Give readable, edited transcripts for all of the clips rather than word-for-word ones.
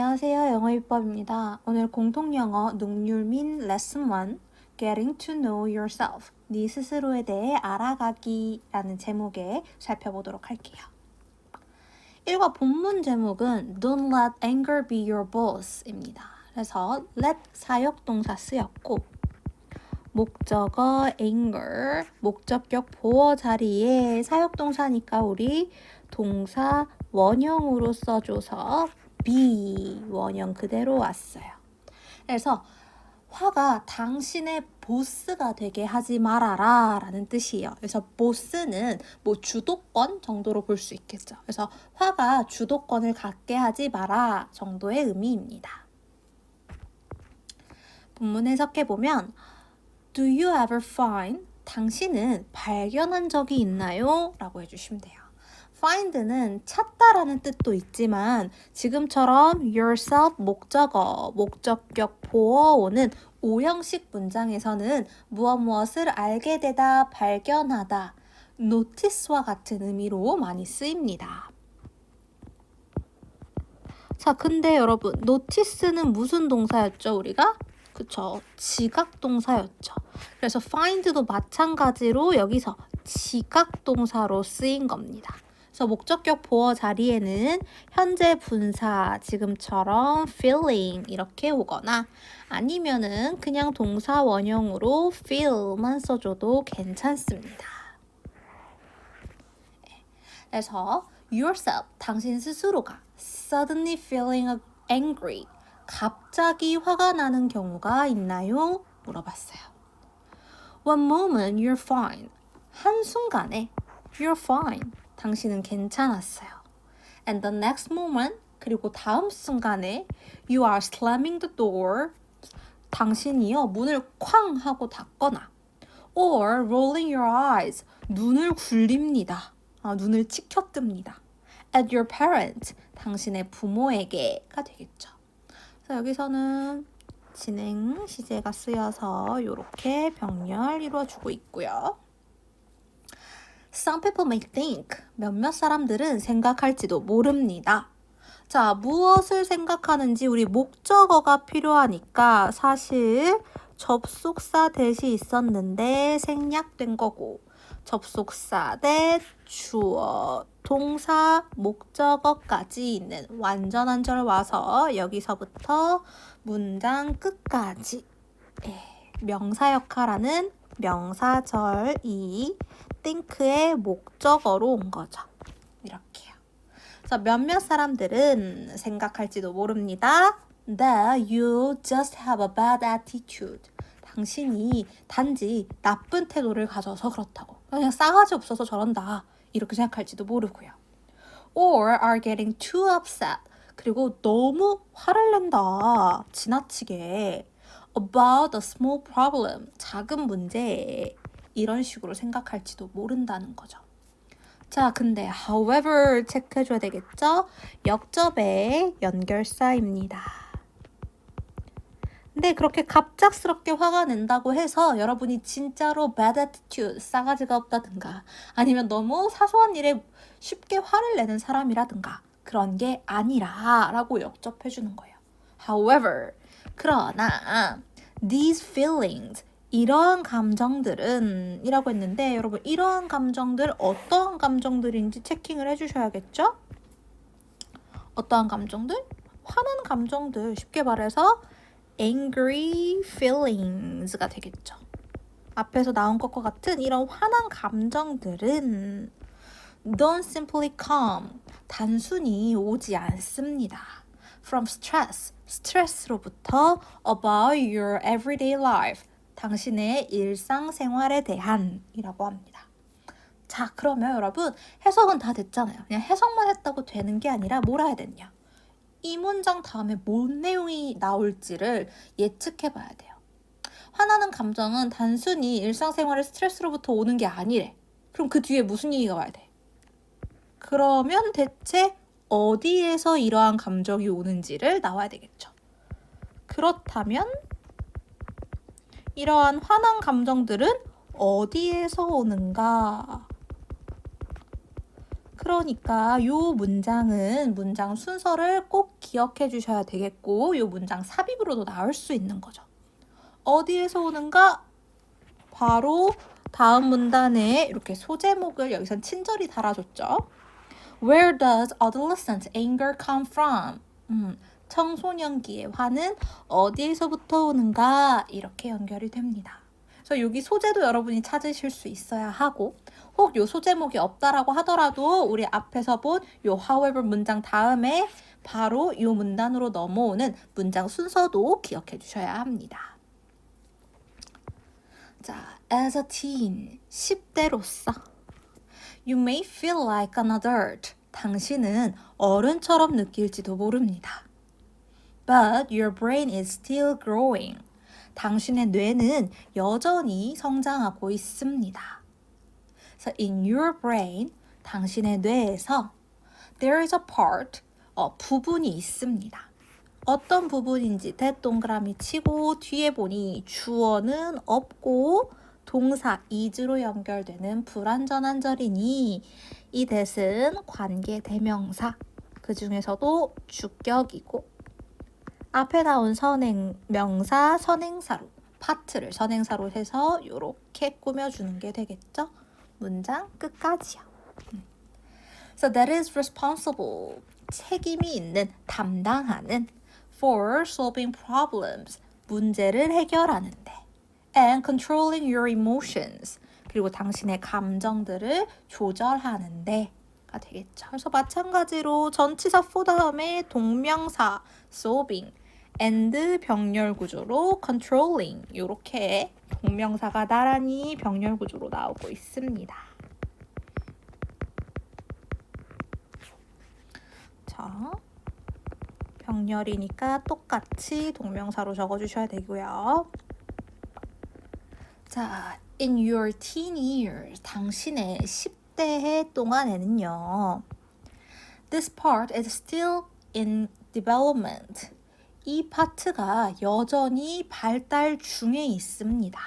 안녕하세요. 영어비법입니다. 오늘 공통영어 능률민 레슨 1 Getting to know yourself 네 스스로에 대해 알아가기 라는 제목에 살펴보도록 할게요. 1과 본문 제목은 Don't let anger be your boss 입니다. 그래서 let 사역동사 쓰였고 목적어 anger 목적격 보어 자리에 사역동사니까 우리 동사 원형으로 써줘서 be 원형 그대로 왔어요. 그래서 화가 당신의 보스가 되게 하지 말아라 라는 뜻이에요. 그래서 보스는 뭐 주도권 정도로 볼 수 있겠죠. 그래서 화가 주도권을 갖게 하지 마라 정도의 의미입니다. 본문 해석해보면 Do you ever find? 당신은 발견한 적이 있나요? 라고 해주시면 돼요. find는 찾다라는 뜻도 있지만 지금처럼 yourself 목적어, 목적격 보어오는 오형식 문장에서는 무엇을 알게 되다, 발견하다, notice와 같은 의미로 많이 쓰입니다. 자, 근데 여러분, notice는 무슨 동사였죠, 우리가? 그쵸, 지각 동사였죠. 그래서 find도 마찬가지로 여기서 지각 동사로 쓰인 겁니다. 그래서 목적격 보어 자리에는 현재 분사 지금처럼 feeling 이렇게 오거나 아니면은 그냥 동사 원형으로 feel만 써줘도 괜찮습니다. 그래서 yourself 당신 스스로가 suddenly feeling angry 갑자기 화가 나는 경우가 있나요? 물어봤어요. One moment you're fine. 한순간에 you're fine. 당신은 괜찮았어요. And the next moment, 그리고 다음 순간에 you are slamming the door. 당신이요, 문을 쾅 하고 닫거나 or rolling your eyes. 눈을 굴립니다. 눈을 치켜뜹니다. At your parent. 당신의 부모에게가 되겠죠. 그래서 여기서는 진행 시제가 쓰여서 이렇게 병렬 이루어주고 있고요. Some people may think. 몇몇 사람들은 생각할지도 모릅니다. 자, 무엇을 생각하는지 우리 목적어가 필요하니까 사실 접속사 대시 있었는데 생략된 거고 접속사 대 주어, 동사, 목적어까지 있는 완전한 절 와서 여기서부터 문장 끝까지 명사 역할하는 명사절이 think의 목적어로 온 거죠. 이렇게요. 그래서 몇몇 사람들은 생각할지도 모릅니다. That you just have a bad attitude. 당신이 단지 나쁜 태도를 가져서 그렇다고. 그냥 싸가지 없어서 저런다. 이렇게 생각할지도 모르고요. Or are getting too upset. 그리고 너무 화를 낸다. 지나치게. About a small problem. 작은 문제. 이런 식으로 생각할지도 모른다는 거죠. 자, 근데 however 체크해줘야 되겠죠? 역접의 연결사입니다. 근데 그렇게 갑작스럽게 화가 낸다고 해서 여러분이 진짜로 bad attitude, 싸가지가 없다든가 아니면 너무 사소한 일에 쉽게 화를 내는 사람이라든가 그런 게 아니라 라고 역접해주는 거예요. However, 그러나 these feelings, 이러한 감정들은 이라고 했는데 여러분 이러한 감정들 어떠한 감정들인지 체킹을 해주셔야겠죠? 어떠한 감정들? 화난 감정들, 쉽게 말해서 angry feelings가 되겠죠. 앞에서 나온 것과 같은 이런 화난 감정들은 don't simply come, 단순히 오지 않습니다. From stress, 스트레스로부터 about your everyday life, 당신의 일상생활에 대한 이라고 합니다. 자, 그러면 여러분 해석은 다 됐잖아요. 그냥 해석만 했다고 되는 게 아니라 뭘 해야 되냐? 이 문장 다음에 뭔 내용이 나올지를 예측해 봐야 돼요. 화나는 감정은 단순히 일상생활의 스트레스로부터 오는 게 아니래. 그럼 그 뒤에 무슨 얘기가 와야 돼? 그러면 대체 어디에서 이러한 감정이 오는지를 나와야 되겠죠. 그렇다면 이러한 화난 감정들은 어디에서 오는가? 그러니까 요 문장은 문장 순서를 꼭 기억해 주셔야 되겠고 요 문장 삽입으로도 나올 수 있는 거죠. 어디에서 오는가? 바로 다음 문단에 이렇게 소제목을 여기선 친절히 달아줬죠. Where does adolescent anger come from? 청소년기의 화는 어디에서부터 오는가? 이렇게 연결이 됩니다. 그래서 여기 소재도 여러분이 찾으실 수 있어야 하고 혹 요 소제목이 없다라고 하더라도 우리 앞에서 본 요 however 문장 다음에 바로 요 문단으로 넘어오는 문장 순서도 기억해 주셔야 합니다. 자, as a teen, 10대로서 You may feel like an adult. 당신은 어른처럼 느낄지도 모릅니다. But your brain is still growing. 당신의 뇌는 여전히 성장하고 있습니다. So in your brain, 당신의 뇌에서 there is a part, 부분이 있습니다. 어떤 부분인지 대동그라미 치고 뒤에 보니 주어는 없고 동사 is로 연결되는 불완전한 절이니 이 that은 관계 대명사, 그 중에서도 주격이고 앞에 나온 명사 선행사로 파트를 선행사로 해서 이렇게 꾸며주는 게 되겠죠. 문장 끝까지요. So that is responsible. 책임이 있는, 담당하는 for solving problems. 문제를 해결하는데 and controlling your emotions. 그리고 당신의 감정들을 조절하는데 가 되겠죠. 그래서 마찬가지로 전치사 for 다음에 동명사 solving and 병렬 구조로 controlling 이렇게 동명사가 나란히 병렬 구조로 나오고 있습니다. 자, 병렬이니까 똑같이 동명사로 적어주셔야 되고요. 자, in your teen years, 당신의 10대 동안에는요. This part is still in development. 이 파트가 여전히 발달 중에 있습니다.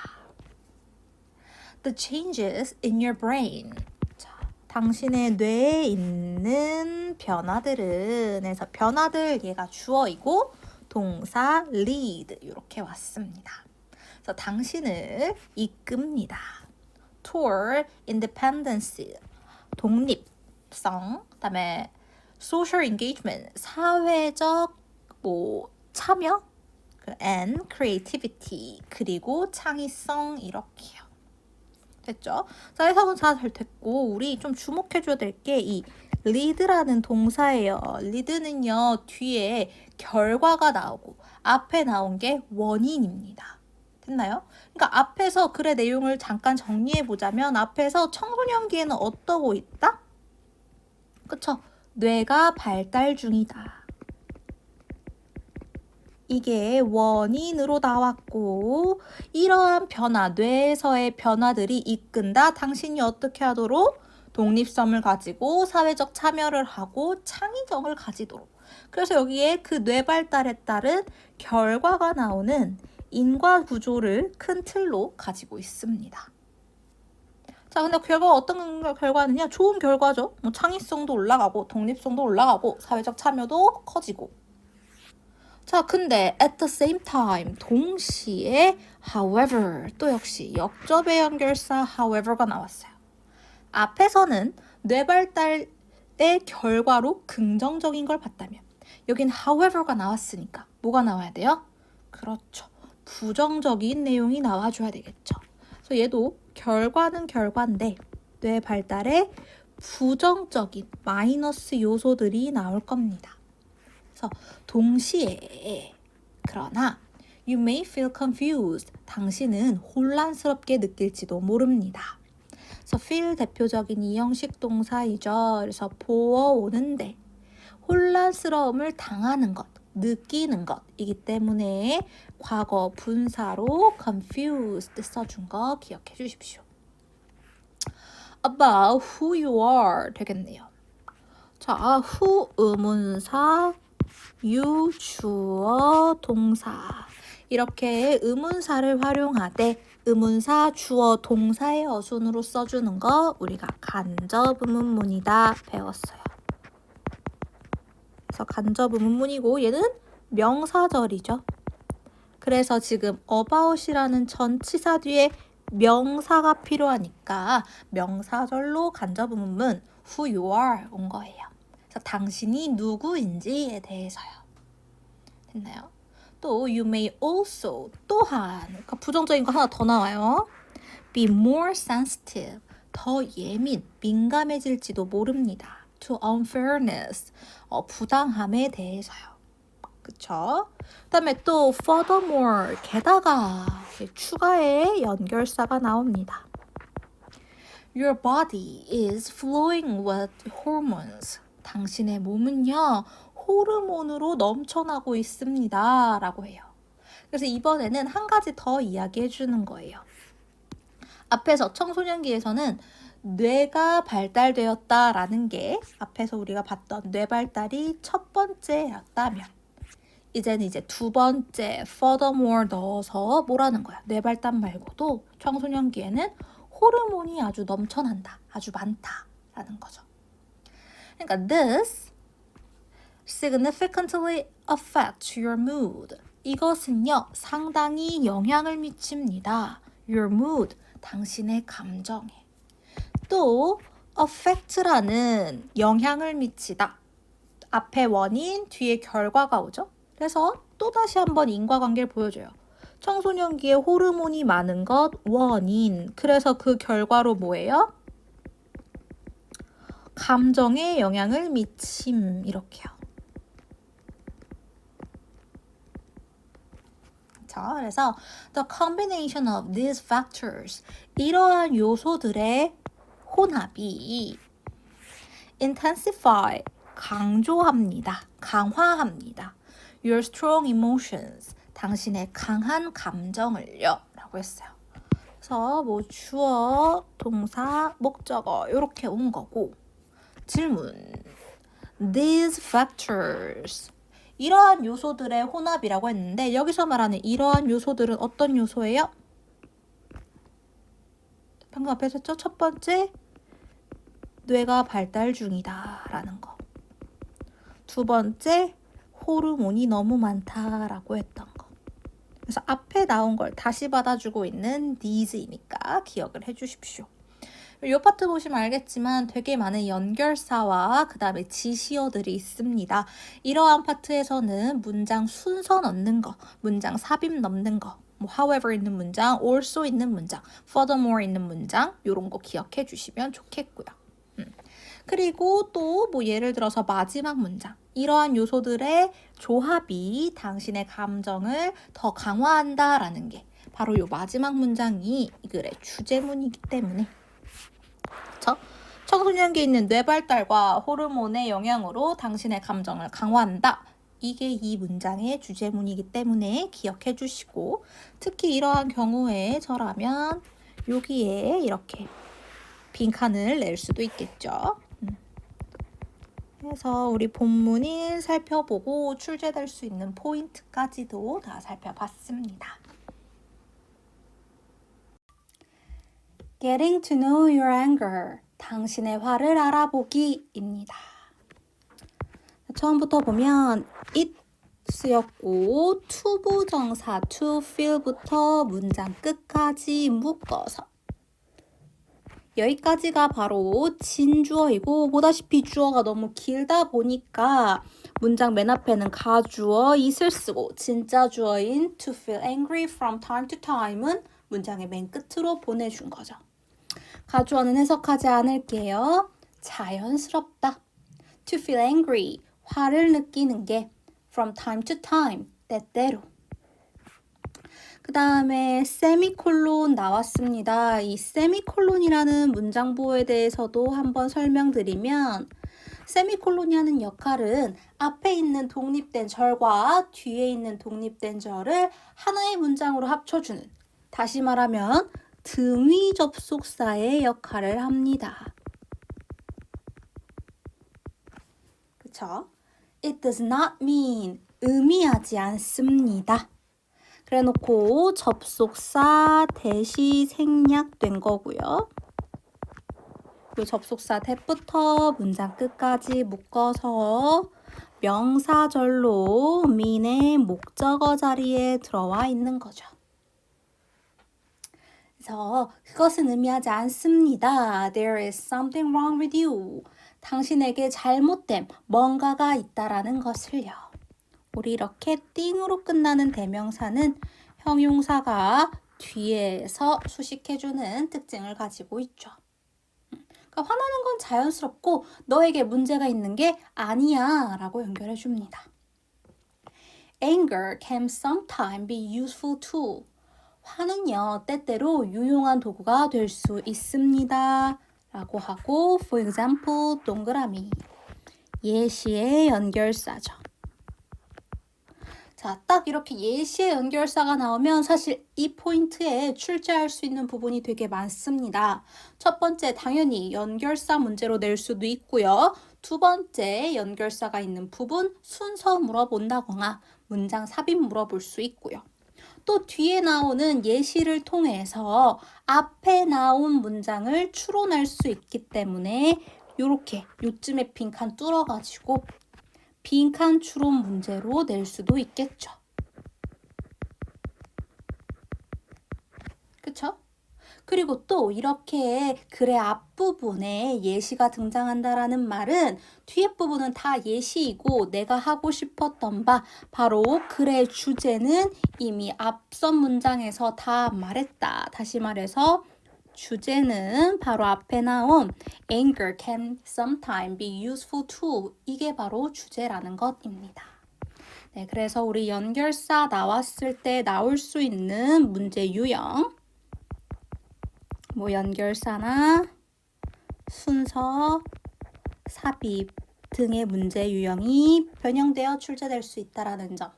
The changes in your brain. 자, 당신의 뇌에 있는 변화들은 해서 변화들 얘가 주어이고 동사 lead 이렇게 왔습니다. 그래서 당신을 이끕니다. Toward independence. 독립성. 그다음에 social engagement. 사회적 참여, and creativity, 그리고 창의성 이렇게요. 됐죠? 자, 해석은 잘 됐고 우리 좀 주목해줘야 될 게 이 lead라는 동사예요. lead는요 뒤에 결과가 나오고 앞에 나온 게 원인입니다. 됐나요? 그러니까 앞에서 글의 내용을 잠깐 정리해보자면 앞에서 청소년기에는 어떠고 있다? 그쵸? 뇌가 발달 중이다. 이게 원인으로 나왔고 이러한 변화, 뇌에서의 변화들이 이끈다. 당신이 어떻게 하도록? 독립성을 가지고 사회적 참여를 하고 창의성을 가지도록. 그래서 여기에 그 뇌 발달에 따른 결과가 나오는 인과 구조를 큰 틀로 가지고 있습니다. 자, 근데 결과가 어떤 결과느냐? 좋은 결과죠. 뭐 창의성도 올라가고 독립성도 올라가고 사회적 참여도 커지고. 자, 근데 at the same time 동시에 however 또 역시 역접의 연결사 however가 나왔어요. 앞에서는 뇌발달의 결과로 긍정적인 걸 봤다면 여긴 however가 나왔으니까 뭐가 나와야 돼요? 그렇죠. 부정적인 내용이 나와줘야 되겠죠. 그래서 얘도 결과는 결과인데 뇌 발달에 부정적인 마이너스 요소들이 나올 겁니다. 그래서 동시에 그러나 you may feel confused. 당신은 혼란스럽게 느낄지도 모릅니다. 그래서 feel 대표적인 이형식 동사이죠. 그래서 보어오는데 혼란스러움을 당하는 것, 느끼는 것이기 때문에 과거 분사로 confused 써준 거 기억해 주십시오. About who you are 되겠네요. 자, who 의문사 you 주어 동사 이렇게 의문사를 활용하되 의문사, 주어, 동사의 어순으로 써주는 거 우리가 간접 의문문이다 배웠어요. 그래서 간접 의문문이고 얘는 명사절이죠. 그래서 지금 about이라는 전치사 뒤에 명사가 필요하니까 명사절로 간접 의문문 who you are 온 거예요. 그래서 당신이 누구인지에 대해서요. 됐나요? 또 you may also 또한 그러니까 부정적인 거 하나 더 나와요. be more sensitive 더 민감해질지도 모릅니다. to unfairness 부당함에 대해서요. 그쵸? 그 다음에 또 furthermore 게다가 추가의 연결사가 나옵니다. Your body is flowing with hormones. 당신의 몸은요 호르몬으로 넘쳐나고 있습니다 라고 해요. 그래서 이번에는 한 가지 더 이야기해 주는 거예요. 앞에서 청소년기에서는 뇌가 발달되었다라는 게 앞에서 우리가 봤던 뇌 발달이 첫 번째였다면 이제는 이제 두 번째 furthermore 넣어서 뭐라는 거야? 뇌 발달 말고도 청소년기에는 호르몬이 아주 넘쳐난다, 아주 많다라는 거죠. 그러니까 this significantly affects your mood. 이것은요, 상당히 영향을 미칩니다. Your mood, 당신의 감정에. 또 affect라는 영향을 미치다. 앞에 원인, 뒤에 결과가 오죠. 그래서 또다시 한번 인과관계를 보여줘요. 청소년기에 호르몬이 많은 것, 원인. 그래서 그 결과로 뭐예요? 감정에 영향을 미침, 이렇게요. 그래서 the combination of these factors 이러한 요소들의 혼합이 intensify 강조합니다. 강화합니다. your strong emotions 당신의 강한 감정을요 라고 했어요. 그래서 뭐 주어, 동사, 목적어 이렇게 온 거고 질문 these factors 이러한 요소들의 혼합이라고 했는데 여기서 말하는 이러한 요소들은 어떤 요소예요? 방금 앞에 했었죠? 첫 번째, 뇌가 발달 중이다 라는 거. 두 번째, 호르몬이 너무 많다라고 했던 거. 그래서 앞에 나온 걸 다시 받아주고 있는 these이니까 기억을 해주십시오. 이 파트 보시면 알겠지만 되게 많은 연결사와 그 다음에 지시어들이 있습니다. 이러한 파트에서는 문장 순서 넣는 거, 문장 삽입 넣는 거, 뭐 however 있는 문장, also 있는 문장, furthermore 있는 문장 이런 거 기억해 주시면 좋겠고요. 그리고 또 뭐 예를 들어서 마지막 문장 이러한 요소들의 조합이 당신의 감정을 더 강화한다라는 게 바로 이 마지막 문장이 이 글의 주제문이기 때문에 그쵸? 청소년기에 있는 뇌발달과 호르몬의 영향으로 당신의 감정을 강화한다. 이게 이 문장의 주제문이기 때문에 기억해 주시고 특히 이러한 경우에 저라면 여기에 이렇게 빈칸을 낼 수도 있겠죠. 그래서 우리 본문을 살펴보고 출제될 수 있는 포인트까지도 다 살펴봤습니다. Getting to know your anger. 당신의 화를 알아보기입니다. 처음부터 보면 it 쓰였고 to 부정사 to feel부터 문장 끝까지 묶어서 여기까지가 바로 진주어이고 보다시피 주어가 너무 길다 보니까 문장 맨 앞에는 가주어 it을 쓰고 진짜 주어인 to feel angry from time to time은 문장의 맨 끝으로 보내준 거죠. 가주어는 해석하지 않을게요. 자연스럽다. To feel angry, 화를 느끼는 게 from time to time, 때때로. 그 다음에 세미콜론 나왔습니다. 이 세미콜론이라는 문장보호에 대해서도 한번 설명드리면 세미콜론이 하는 역할은 앞에 있는 독립된 절과 뒤에 있는 독립된 절을 하나의 문장으로 합쳐주는 다시 말하면 등위 접속사의 역할을 합니다. 그쵸? It does not mean 의미하지 않습니다. 그래 놓고 접속사 대시 생략된 거고요. 그 접속사 that부터 문장 끝까지 묶어서 명사절로 mean의 목적어 자리에 들어와 있는 거죠. 그래서 그것은 의미하지 않습니다. There is something wrong with you. 당신에게 잘못된 뭔가가 있다라는 것을요. 우리 이렇게 띵으로 끝나는 대명사는 형용사가 뒤에서 수식해주는 특징을 가지고 있죠. 그러니까 화나는 건 자연스럽고 너에게 문제가 있는 게 아니야 라고 연결해 줍니다. Anger can sometimes be useful too. 화는요, 때때로 유용한 도구가 될 수 있습니다. 라고 하고, for example, 동그라미. 예시의 연결사죠. 자, 딱 이렇게 예시의 연결사가 나오면 사실 이 포인트에 출제할 수 있는 부분이 되게 많습니다. 첫 번째, 당연히 연결사 문제로 낼 수도 있고요. 두 번째, 연결사가 있는 부분 순서 물어본다거나 문장 삽입 물어볼 수 있고요. 또 뒤에 나오는 예시를 통해서 앞에 나온 문장을 추론할 수 있기 때문에 이렇게 요쯤에 빈칸 뚫어가지고 빈칸 추론 문제로 낼 수도 있겠죠. 그쵸? 그리고 또 이렇게 글의 앞부분에 예시가 등장한다라는 말은 뒤에 부분은 다 예시이고 내가 하고 싶었던 바 바로 글의 주제는 이미 앞선 문장에서 다 말했다. 다시 말해서 주제는 바로 앞에 나온 anger can sometimes be useful too. 이게 바로 주제라는 것입니다. 네, 그래서 우리 연결사 나왔을 때 나올 수 있는 문제 유형 뭐 연결사나 순서, 삽입 등의 문제 유형이 변형되어 출제될 수 있다는 점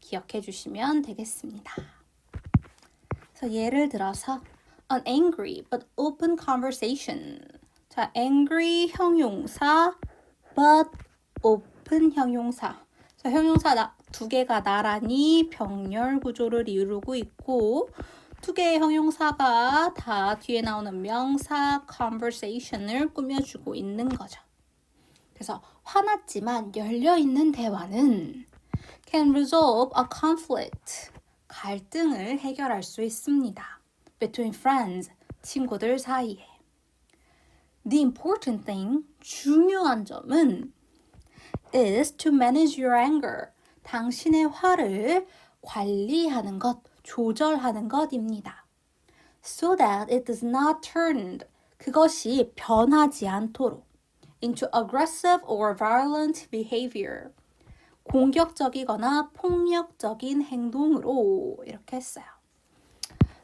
기억해 주시면 되겠습니다. 그래서 예를 들어서 an angry but open conversation. 자, angry 형용사 but open 형용사. 자, 형용사 두 개가 나란히 병렬 구조를 이루고 있고 두 개의 형용사가 다 뒤에 나오는 명사 conversation을 꾸며주고 있는 거죠. 그래서 화났지만 열려있는 대화는 can resolve a conflict. 갈등을 해결할 수 있습니다. between friends, 친구들 사이에. The important thing, 중요한 점은 is to manage your anger. 당신의 화를 관리하는 것, 조절하는 것입니다. So that it does not turn, 그것이 변하지 않도록 into aggressive or violent behavior. 공격적이거나 폭력적인 행동으로 이렇게 했어요.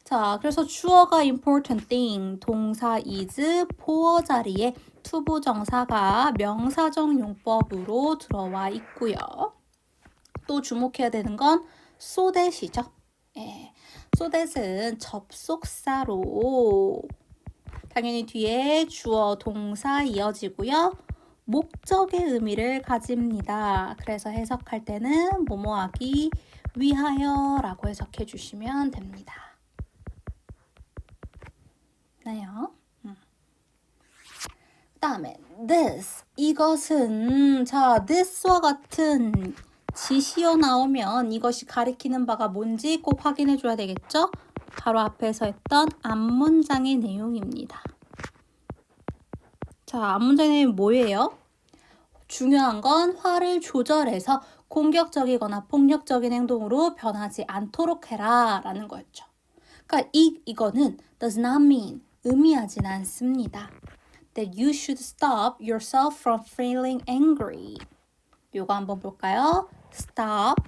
자, 그래서 주어가 important thing, 동사 is, 보어 자리에 투부정사가 명사적 용법으로 들어와 있고요. 또 주목해야 되는 건 so that이죠. 예, so that은 접속사로 당연히 뒤에 주어, 동사 이어지고요. 목적의 의미를 가집니다. 그래서 해석할 때는 뭐뭐하기 위하여 라고 해석해 주시면 됩니다. 네요. 그 다음에 this, 이것은 자 this와 같은 지시어 나오면 이것이 가리키는 바가 뭔지 꼭 확인해 줘야 되겠죠? 바로 앞에서 했던 앞문장의 내용입니다. 자, 앞문장의 내용이 뭐예요? 중요한 건 화를 조절해서 공격적이거나 폭력적인 행동으로 변하지 않도록 해라 라는 거였죠. 그러니까 이거는 does not mean, 의미하진 않습니다. That you should stop yourself from feeling angry. 요거 한번 볼까요? stop,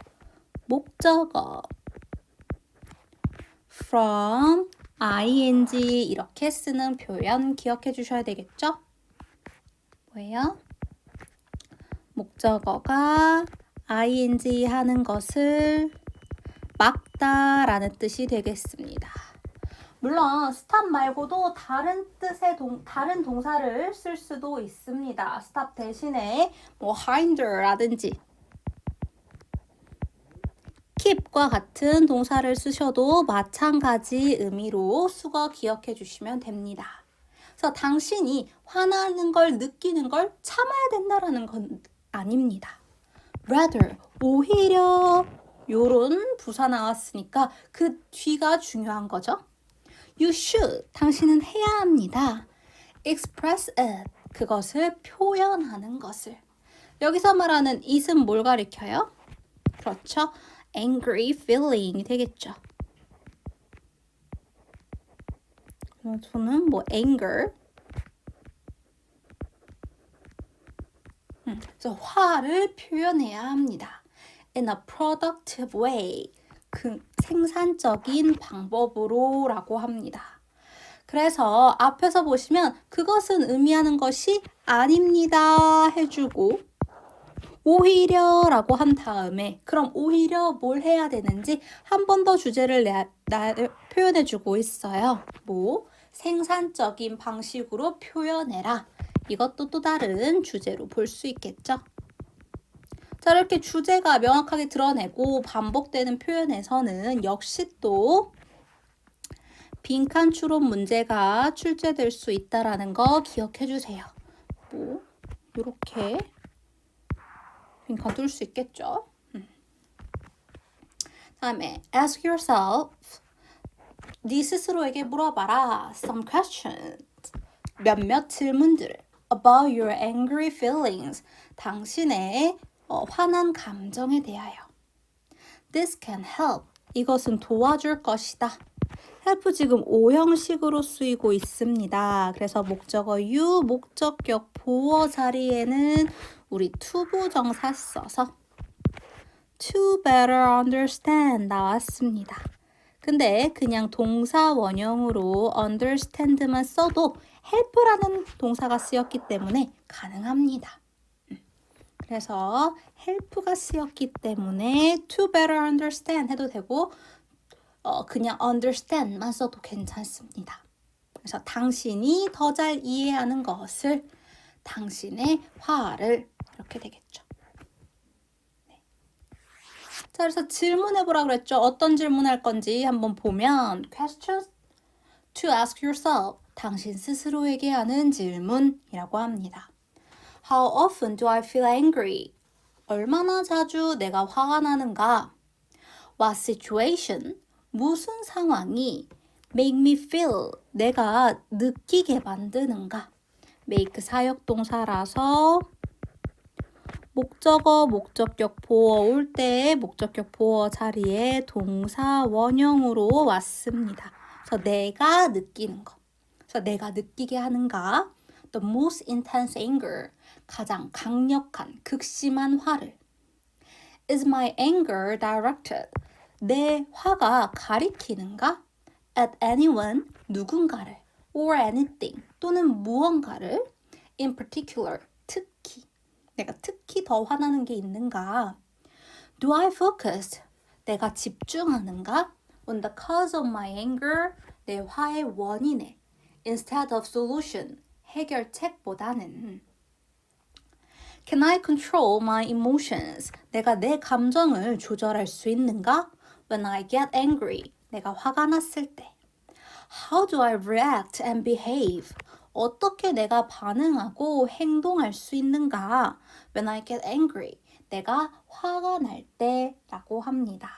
목적어 from, ing 이렇게 쓰는 표현 기억해 주셔야 되겠죠? 뭐예요? 목적어가 ing 하는 것을 막다라는 뜻이 되겠습니다. 물론 stop 말고도 다른 뜻의 다른 동사를 쓸 수도 있습니다. stop 대신에 뭐 hinder라든지 keep과 같은 동사를 쓰셔도 마찬가지 의미로 수거 기억해 주시면 됩니다. 그래서 당신이 화나는 걸 느끼는 걸 참아야 된다라는 건 아닙니다. rather, 오히려 요런 부사 나왔으니까 그 뒤가 중요한 거죠. You should, 당신은 해야 합니다. express it, 그것을 표현하는 것을. 여기서 말하는 it은 뭘 가리켜요? 그렇죠. angry feeling이 되겠죠. 저는 뭐 anger. 그래서 화를 표현해야 합니다. in a productive way. 그 생산적인 방법으로 라고 합니다. 그래서 앞에서 보시면 그것은 의미하는 것이 아닙니다 해주고 오히려 라고 한 다음에 그럼 오히려 뭘 해야 되는지 한 번 더 주제를 표현해주고 있어요. 뭐 생산적인 방식으로 표현해라. 이것도 또 다른 주제로 볼 수 있겠죠. 자, 이렇게 주제가 명확하게 드러내고 반복되는 표현에서는 역시 또 빈칸 추론 문제가 출제될 수 있다라는 거 기억해 주세요. 뭐 이렇게 빈칸 뚫을 수 있겠죠. 다음에 ask yourself, 네 스스로에게 물어봐라. some questions, 몇몇 질문들을 about your angry feelings, 당신의 화난 감정에 대하여. This can help, 이것은 도와줄 것이다. help 지금 오형식으로 쓰이고 있습니다. 그래서 목적어 you, 목적격 보어 자리에는 우리 투부정사 써서 to better understand 나왔습니다. 근데 그냥 동사 원형으로 understand만 써도 help라는 동사가 쓰였기 때문에 가능합니다. 그래서 help가 쓰였기 때문에 to better understand 해도 되고 그냥 understand만 써도 괜찮습니다. 그래서 당신이 더 잘 이해하는 것을, 당신의 화를 이렇게 되겠죠. 네. 자, 그래서 질문해보라 그랬죠. 어떤 질문할 건지 한번 보면 questions to ask yourself, 당신 스스로에게 하는 질문이라고 합니다. How often do I feel angry? 얼마나 자주 내가 화가 나는가? What situation? 무슨 상황이 make me feel, 내가 느끼게 만드는가? make 사역동사라서 목적어, 목적격 보어 올 때 목적격 보어 자리에 동사 원형으로 왔습니다. 그래서 내가 느끼는 것. 그래서 내가 느끼게 하는가? The most intense anger, 가장 강력한, 극심한 화를. Is my anger directed? 내 화가 가리키는가? At anyone, 누군가를. Or anything, 또는 무언가를. In particular, 특히. 내가 특히 더 화나는 게 있는가? Do I focus? 내가 집중하는가? On the cause of my anger, 내 화의 원인에. Instead of solution, 해결책보다는. Can I control my emotions? 내가 내 감정을 조절할 수 있는가? When I get angry, 내가 화가 났을 때. How do I react and behave? 어떻게 내가 반응하고 행동할 수 있는가? When I get angry, 내가 화가 날 때라고 합니다.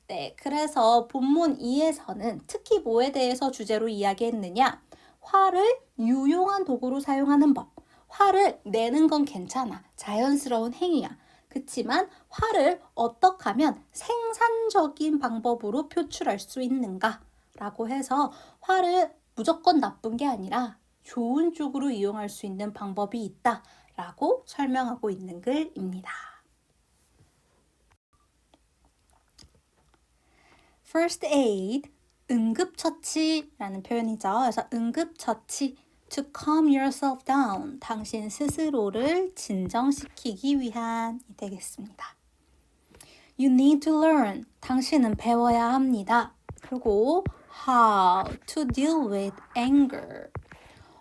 네, 그래서 본문 2에서는 특히 뭐에 대해서 주제로 이야기했느냐? 화를 유용한 도구로 사용하는 법. 화를 내는 건 괜찮아. 자연스러운 행위야. 그치만 화를 어떻게 하면 생산적인 방법으로 표출할 수 있는가? 라고 해서 화를 무조건 나쁜 게 아니라 좋은 쪽으로 이용할 수 있는 방법이 있다 라고 설명하고 있는 글입니다. First aid, 응급처치라는 표현이죠. 그래서 응급처치, to calm yourself down, 당신 스스로를 진정시키기 위한이 되겠습니다. You need to learn, 당신은 배워야 합니다. 그리고 how to deal with anger,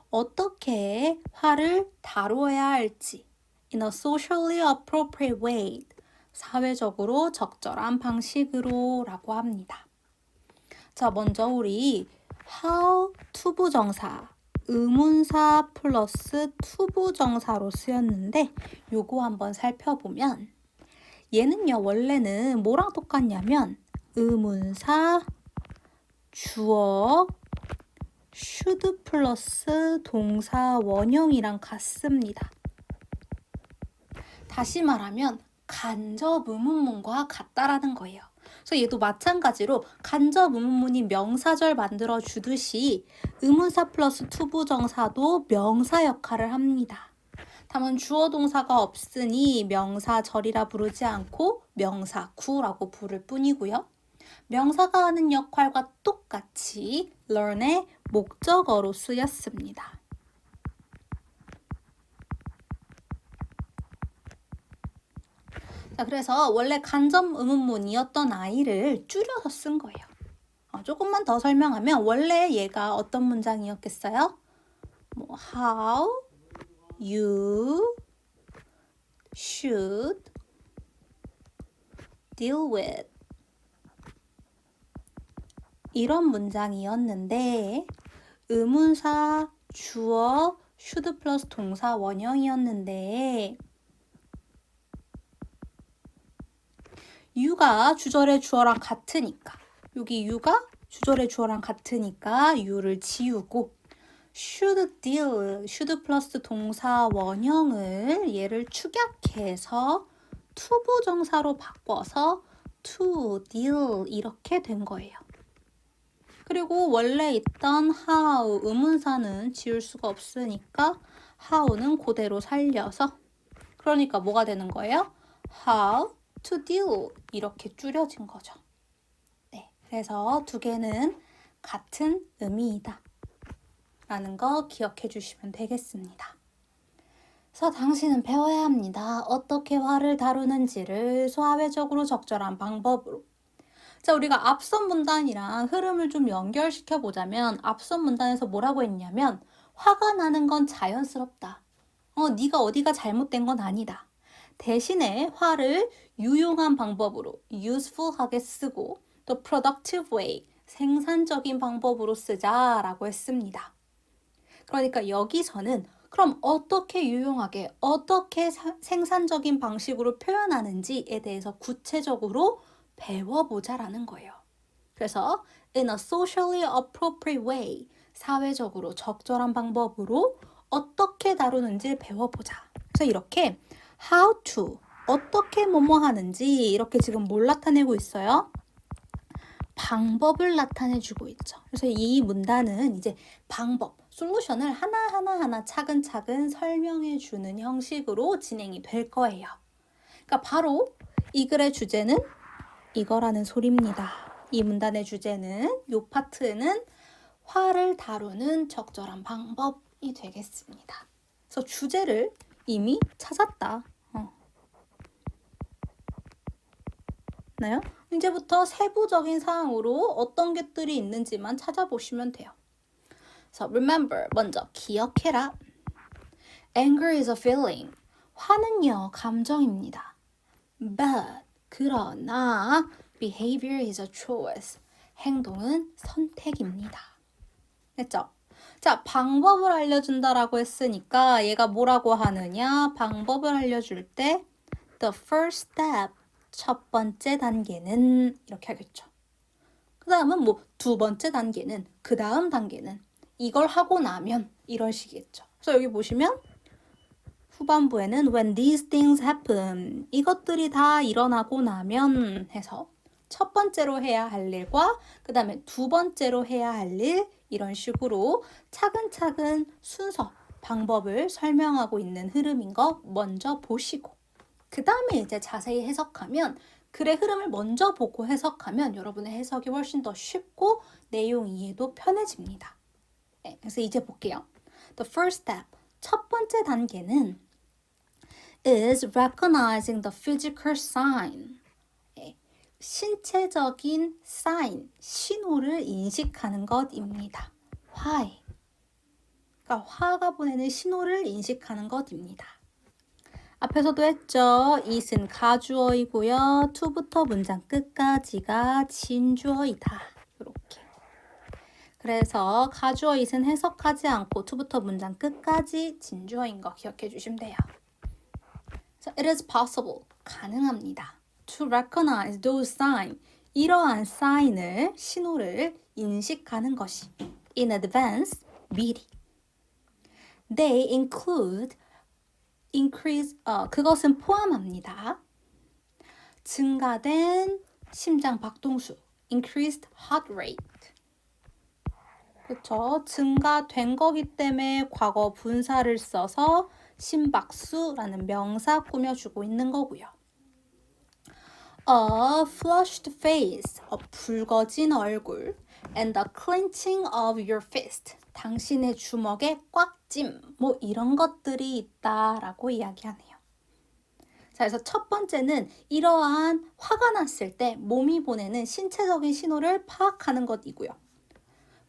어떻게 화를 다루어야 할지 in a socially appropriate way, 사회적으로 적절한 방식으로 라고 합니다. 자, 먼저 우리 how 투부정사, 의문사 플러스 투부정사로 쓰였는데 요거 한번 살펴보면 얘는요 원래는 뭐랑 똑같냐면 의문사, 주어, should 플러스 동사 원형이랑 같습니다. 다시 말하면 간접 의문문과 같다라는 거예요. 그래서 얘도 마찬가지로 간접 의문문이 명사절 만들어 주듯이 의문사 플러스 투부정사도 명사 역할을 합니다. 다만 주어 동사가 없으니 명사절이라 부르지 않고 명사구라고 부를 뿐이고요. 명사가 하는 역할과 똑같이 learn의 목적어로 쓰였습니다. 자, 그래서 원래 간접 의문문이었던 I를 줄여서 쓴 거예요. 조금만 더 설명하면 원래 얘가 어떤 문장이었겠어요? 뭐 how you should deal with 이런 문장이었는데 의문사, 주어, should 플러스 동사 원형이었는데 you가 주절의 주어랑 같으니까 여기 you가 주절의 주어랑 같으니까 you를 지우고 should deal, should 플러스 동사 원형을 얘를 축약해서 투부정사로 바꿔서 to deal 이렇게 된 거예요. 그리고 원래 있던 how 의문사는 지울 수가 없으니까 how는 그대로 살려서 그러니까 뭐가 되는 거예요? how to deal 이렇게 줄여진 거죠. 네, 그래서 두 개는 같은 의미이다 라는 거 기억해 주시면 되겠습니다. 그래서 당신은 배워야 합니다. 어떻게 화를 다루는지를 소화외적으로 적절한 방법으로. 자, 우리가 앞선 문단이랑 흐름을 좀 연결시켜 보자면 앞선 문단에서 뭐라고 했냐면 화가 나는 건 자연스럽다. 네가 어디가 잘못된 건 아니다. 대신에 화를 유용한 방법으로 useful하게 쓰고 또 productive way 생산적인 방법으로 쓰자라고 했습니다. 그러니까 여기서는 그럼 어떻게 유용하게 어떻게 생산적인 방식으로 표현하는지에 대해서 구체적으로 배워보자라는 거예요. 그래서 in a socially appropriate way 사회적으로 적절한 방법으로 어떻게 다루는지 배워보자. 그래서 이렇게 how to 어떻게 뭐뭐 하는지 이렇게 지금 뭘 나타내고 있어요? 방법을 나타내주고 있죠. 그래서 이 문단은 이제 방법, 솔루션을 하나하나 차근차근 설명해주는 형식으로 진행이 될 거예요. 그러니까 바로 이 글의 주제는 이거라는 소리입니다. 이 문단의 주제는 이 파트는 화를 다루는 적절한 방법이 되겠습니다. 그래서 주제를 이미 찾았다. 나요? 이제부터 세부적인 사항으로 어떤 것들이 있는지만 찾아보시면 돼요. So remember, 먼저 기억해라. Anger is a feeling. 화는요, 감정입니다. But, 그러나 behavior is a choice. 행동은 선택입니다. 됐죠? 자, 방법을 알려준다라고 했으니까 얘가 뭐라고 하느냐? 방법을 알려줄 때 the first step, 첫 번째 단계는 이렇게 하겠죠. 그 다음은 뭐 두 번째 단계는 그 다음 단계는 이걸 하고 나면 이런 식이겠죠. 그래서 여기 보시면 후반부에는 when these things happen 이것들이 다 일어나고 나면 해서 첫 번째로 해야 할 일과 그 다음에 두 번째로 해야 할 일 이런 식으로 차근차근 순서 방법을 설명하고 있는 흐름인 거 먼저 보시고 그 다음에 이제 자세히 해석하면 글의 흐름을 먼저 보고 해석하면 여러분의 해석이 훨씬 더 쉽고 내용 이해도 편해집니다. 네, 그래서 이제 볼게요. The first step, 첫 번째 단계는 is recognizing the physical sign. 네, 신체적인 sign, 신호를 인식하는 것입니다. Why? 그러니까 화가 보내는 신호를 인식하는 것입니다. 앞에서도 했죠. it은 가주어이고요. to부터 문장 끝까지가 진주어이다. 이렇게. 그래서 가주어 it은 해석하지 않고 to부터 문장 끝까지 진주어인 거 기억해 주시면 돼요. So it is possible. 가능합니다. To recognize those signs. 이러한 사인을, 신호를 인식하는 것이 in advance, 미리. They include increase, 그것은 포함합니다. 증가된 심장 박동수, increased heart rate. 그렇죠. 증가된 거기 때문에 과거 분사를 써서 심박수라는 명사 꾸며주고 있는 거고요. A flushed face, 붉어진 얼굴, and the clenching of your fist, 당신의 주먹에 꽉짐, 뭐 이런 것들이 있다라고 이야기하네요. 자, 그래서 첫 번째는 이러한 화가 났을 때 몸이 보내는 신체적인 신호를 파악하는 것이고요.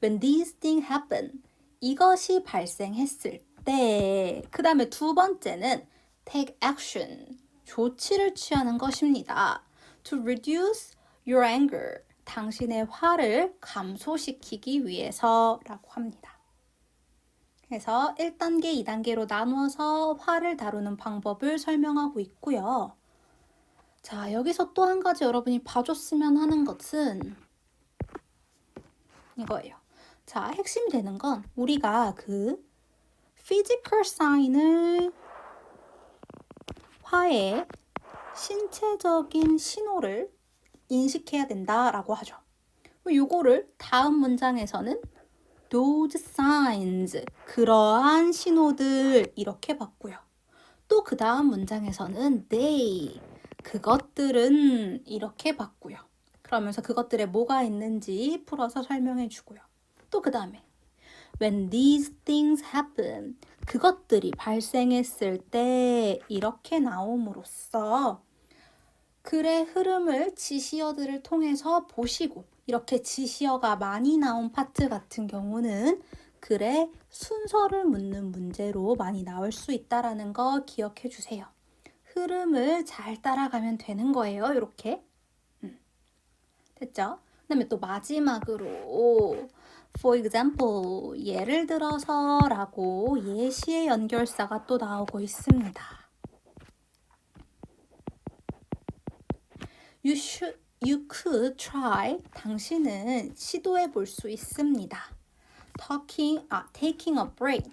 When these things happen, 이것이 발생했을 때, 그 다음에 두 번째는 take action, 조치를 취하는 것입니다. To reduce your anger, 당신의 화를 감소시키기 위해서라고 합니다. 그래서 1단계, 2단계로 나누어서 화를 다루는 방법을 설명하고 있고요. 자, 여기서 또 한 가지 여러분이 봐줬으면 하는 것은 이거예요. 자, 핵심이 되는 건 우리가 그 physical sign을 화의 신체적인 신호를 인식해야 된다라고 하죠. 요거를 다음 문장에서는 those signs, 그러한 신호들 이렇게 봤고요. 또 그 다음 문장에서는 they, 그것들은 이렇게 봤고요. 그러면서 그것들에 뭐가 있는지 풀어서 설명해 주고요. 또 그 다음에 when these things happen, 그것들이 발생했을 때 이렇게 나옴으로써 글의 흐름을 지시어들을 통해서 보시고 이렇게 지시어가 많이 나온 파트 같은 경우는 글의 순서를 묻는 문제로 많이 나올 수 있다는 거 기억해 주세요. 흐름을 잘 따라가면 되는 거예요. 이렇게. 됐죠? 그 다음에 또 마지막으로 for example, 예를 들어서 라고 예시의 연결사가 또 나오고 있습니다. You could try, 당신은 시도해 볼 수 있습니다. taking a break,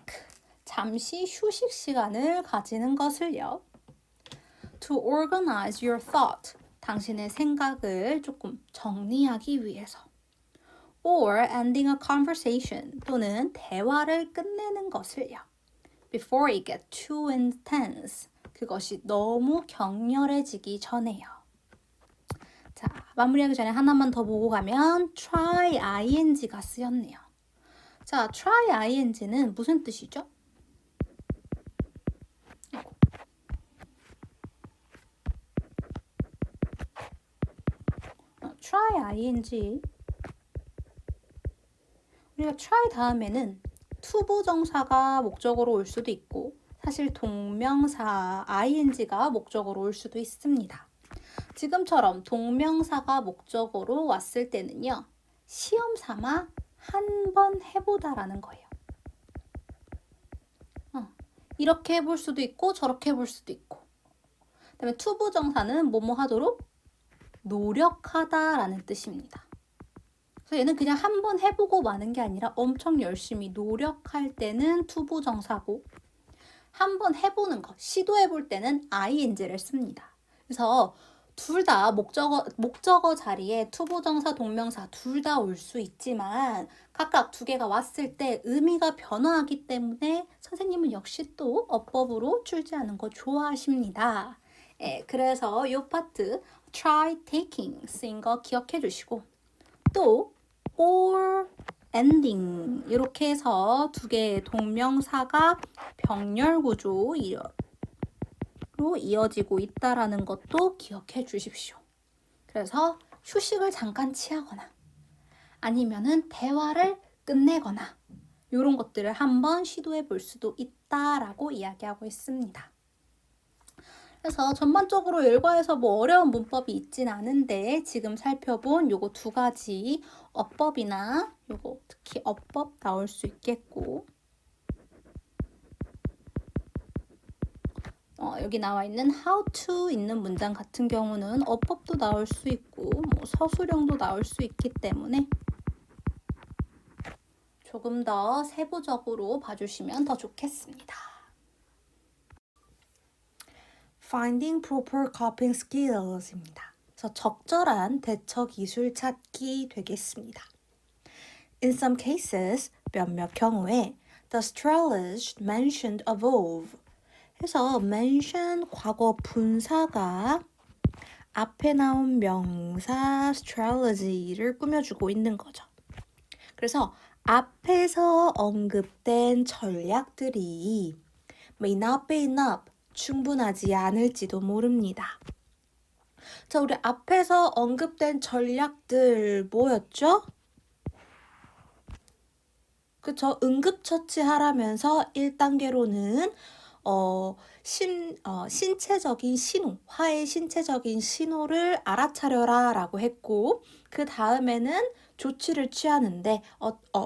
잠시 휴식 시간을 가지는 것을요. To organize your thought, 당신의 생각을 조금 정리하기 위해서. Or ending a conversation, 또는 대화를 끝내는 것을요. Before it gets too intense, 그것이 너무 격렬해지기 전에요. 자, 마무리하기 전에 하나만 더 보고 가면 try ing가 쓰였네요. 자, try ing는 무슨 뜻이죠? try ing, 우리가 try 다음에는 투부정사가 목적어로 올 수도 있고 사실 동명사 ing가 목적어로 올 수도 있습니다. 지금처럼 동명사가 목적어로 왔을 때는요. 시험 삼아 한 번 해보다라는 거예요. 이렇게 해볼 수도 있고 저렇게 해볼 수도 있고. 그다음에 투부정사는 뭐뭐 하도록 노력하다라는 뜻입니다. 그래서 얘는 그냥 한 번 해보고 마는 게 아니라 엄청 열심히 노력할 때는 투부정사고 한 번 해보는 거, 시도해볼 때는 ing를 씁니다. 그래서 둘 다 목적어 자리에 투부정사, 동명사 둘 다 올 수 있지만 각각 두 개가 왔을 때 의미가 변화하기 때문에 선생님은 역시 또 어법으로 출제하는 거 좋아하십니다. 그래서 이 파트 try, taking 쓰인 거 기억해 주시고 또 or, ending 이렇게 해서 두 개의 동명사가 병렬 구조로 이어지고 있다라는 것도 기억해 주십시오. 그래서 휴식을 잠깐 취하거나 아니면은 대화를 끝내거나 이런 것들을 한번 시도해 볼 수도 있다라고 이야기하고 있습니다. 그래서 전반적으로 일과에서 뭐 어려운 문법이 있진 않은데 지금 살펴본 요거 두 가지 어법이나 요거 특히 어법 나올 수 있겠고 여기 나와 있는 how to 있는 문장 같은 경우는 어법도 나올 수 있고 뭐 서술형도 나올 수 있기 때문에 조금 더 세부적으로 봐주시면 더 좋겠습니다. Finding proper coping skills입니다. 그래서 적절한 대처 기술 찾기 되겠습니다. In some cases, 몇몇 경우에 the strategist mentioned above 해서 mention 과거 분사가 앞에 나온 명사 strategy를 꾸며주고 있는 거죠. 그래서 앞에서 언급된 전략들이 may not be enough, 충분하지 않을지도 모릅니다. 자, 우리 앞에서 언급된 전략들 뭐였죠? 그쵸? 응급처치하라면서 1단계로는 신체적인 신호, 화의 신체적인 신호를 알아차려라 라고 했고 그 다음에는 조치를 취하는데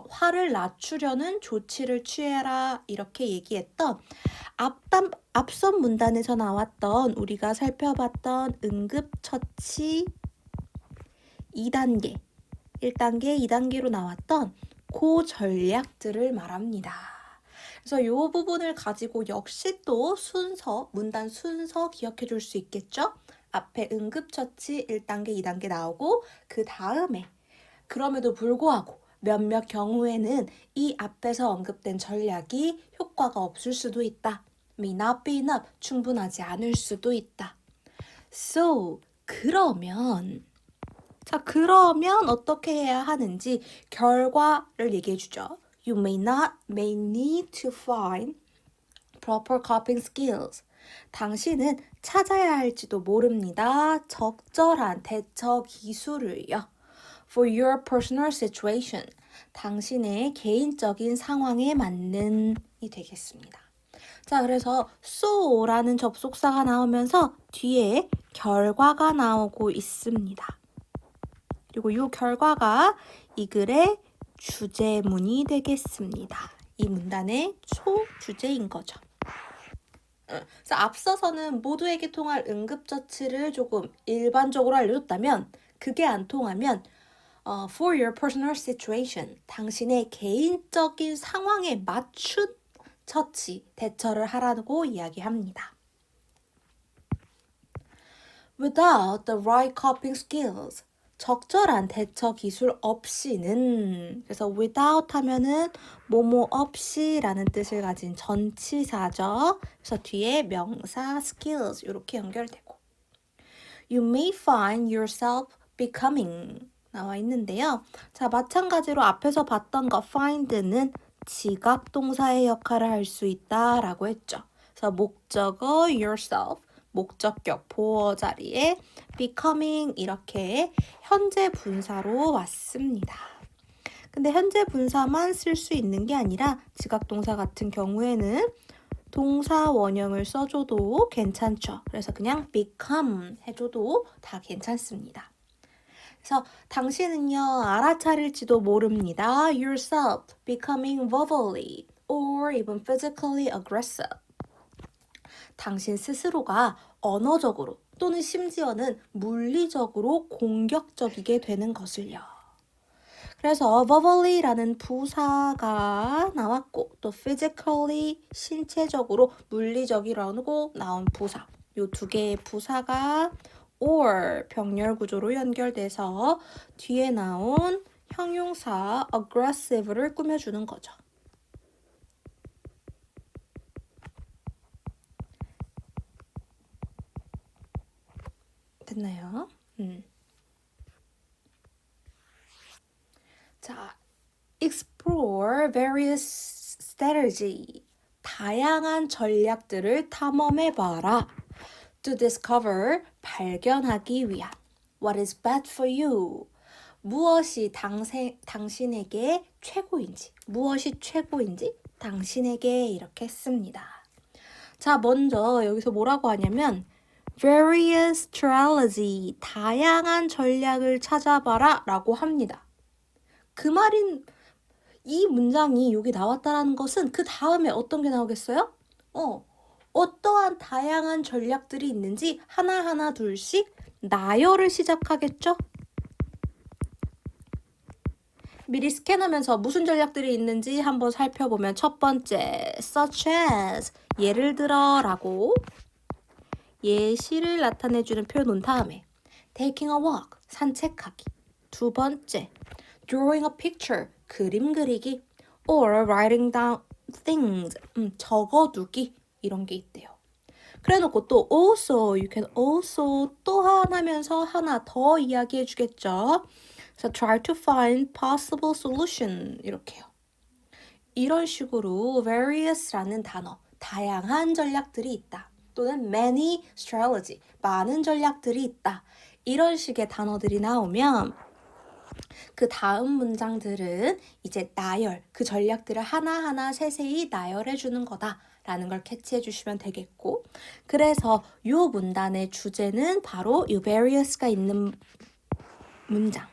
화를 낮추려는 조치를 취해라 이렇게 얘기했던 앞선 문단에서 나왔던 우리가 살펴봤던 응급처치 2단계, 1단계, 2단계로 나왔던 그 전략들을 말합니다. 그래서 이 부분을 가지고 역시 또 문단 순서 기억해 줄 수 있겠죠? 앞에 응급처치 1단계, 2단계 나오고 그 다음에 그럼에도 불구하고 몇몇 경우에는 이 앞에서 언급된 전략이 효과가 없을 수도 있다. May not be enough, 충분하지 않을 수도 있다. So, 그러면 어떻게 해야 하는지 결과를 얘기해 주죠. You may need to find proper coping skills. 당신은 찾아야 할지도 모릅니다. 적절한 대처 기술을요. For your personal situation. 당신의 개인적인 상황에 맞는 이 되겠습니다. 자, 그래서 so라는 접속사가 나오면서 뒤에 결과가 나오고 있습니다. 그리고 이 결과가 이 글의 주제문이 되겠습니다. 이 문단의 소주제인 거죠. 그래서 앞서서는 모두에게 통할 응급처치를 조금 일반적으로 알려줬다면 그게 안 통하면 for your personal situation, 당신의 개인적인 상황에 맞춘 처치, 대처를 하라고 이야기합니다. Without the right coping skills, 적절한 대처 기술 없이는 그래서 without 하면은 뭐뭐 없이라는 뜻을 가진 전치사죠. 그래서 뒤에 명사 skills 이렇게 연결되고 You may find yourself becoming 나와 있는데요. 자, 마찬가지로 앞에서 봤던 거 find는 지각 동사의 역할을 할 수 있다라고 했죠. 그래서 목적어 yourself 목적격 보어 자리에 becoming 이렇게 현재 분사로 왔습니다. 근데 현재 분사만 쓸 수 있는 게 아니라 지각동사 같은 경우에는 동사 원형을 써줘도 괜찮죠. 그래서 그냥 become 해줘도 다 괜찮습니다. 그래서 당신은요 알아차릴지도 모릅니다. Yourself becoming verbally or even physically aggressive. 당신 스스로가 언어적으로 또는 심지어는 물리적으로 공격적이게 되는 것을요. 그래서 verbally라는 부사가 나왔고 또 physically 신체적으로 물리적이라고 나온 부사 이 두 개의 부사가 or 병렬 구조로 연결돼서 뒤에 나온 형용사 aggressive를 꾸며주는 거죠. 됐나요? 자, explore various strategy. 다양한 전략들을 탐험해봐라. To discover, 발견하기 위한. What is best for you? 무엇이 당신에게 최고인지, 무엇이 최고인지 당신에게 이렇게 했습니다. 자, 먼저 여기서 뭐라고 하냐면 various strategy, 다양한 전략을 찾아봐라 라고 합니다. 그 말인 이 문장이 여기 나왔다라는 것은 그 다음에 어떤 게 나오겠어요? 어떠한 다양한 전략들이 있는지 하나하나 둘씩 나열을 시작하겠죠? 미리 스캔하면서 무슨 전략들이 있는지 한번 살펴보면 첫 번째, such as, 예를 들어 라고 예시를 나타내주는 표현 온 다음에 taking a walk, 산책하기. 두 번째, drawing a picture, 그림 그리기. or writing down things, 적어두기. 이런 게 있대요. 그래놓고 또 also, you can also 또한 하면서 하나 더 이야기해 주겠죠. 그래서 try to find possible solution 이렇게요. 이런 식으로 various라는 단어, 다양한 전략들이 있다. 또는 many strategy, 많은 전략들이 있다. 이런 식의 단어들이 나오면 그 다음 문장들은 이제 나열, 그 전략들을 하나하나 세세히 나열해 주는 거다라는 걸 캐치해 주시면 되겠고, 그래서 이 문단의 주제는 바로 이 various가 있는 문장.